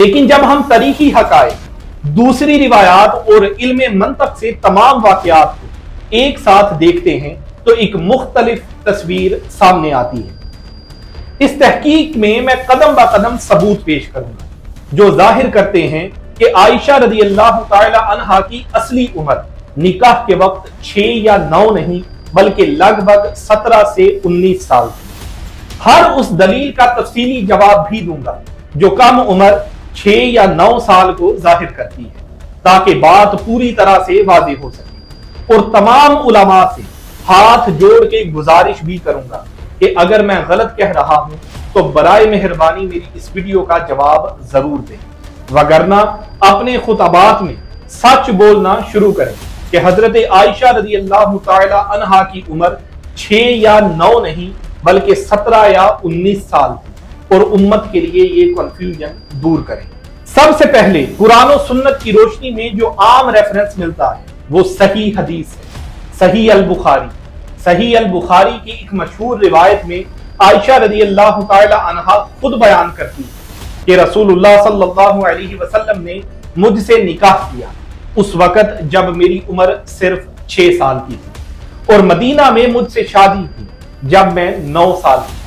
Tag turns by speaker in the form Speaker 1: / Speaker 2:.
Speaker 1: لیکن جب ہم تاریخی حقائق، دوسری روایات اور علم منطق سے تمام واقعات کو ایک ساتھ دیکھتے ہیں تو ایک مختلف تصویر سامنے آتی ہے۔ اس تحقیق میں میں قدم با قدم ثبوت پیش کروں گا جو ظاہر کرتے ہیں کہ عائشہ رضی اللہ تعالی عنہا کی اصلی عمر نکاح کے وقت 6 یا 9 نہیں بلکہ لگ بھگ 17 سے 19 سال تھی۔ ہر اس دلیل کا تفصیلی جواب بھی دوں گا جو کم عمر 6 یا 9 سال کو ظاہر کرتی ہے تاکہ بات پوری طرح سے واضح ہو سکے، اور تمام علماء سے ہاتھ جوڑ کے گزارش بھی کروں گا کہ اگر میں غلط کہہ رہا ہوں تو برائے مہربانی میری اس ویڈیو کا جواب ضرور دیں، وگرنہ اپنے خطبات میں سچ بولنا شروع کریں کہ حضرت عائشہ رضی اللہ تعالی عنہا کی عمر 6 یا 9 نہیں بلکہ 17 یا 19 سال تھی، اور امت کے لیے یہ کنفیوژن دور کریں۔ سب سے پہلے قرآن و سنت کی روشنی میں جو عام ریفرنس ملتا ہے وہ صحیح حدیث ہے، صحیح البخاری۔ صحیح البخاری کی ایک مشہور روایت میں عائشہ رضی اللہ تعالی عنہا خود بیان کرتی ہے کہ رسول اللہ صلی اللہ علیہ وسلم نے مجھ سے نکاح کیا اس وقت جب میری عمر صرف 6 سال کی تھی، اور مدینہ میں مجھ سے شادی کی جب میں 9 سال کی۔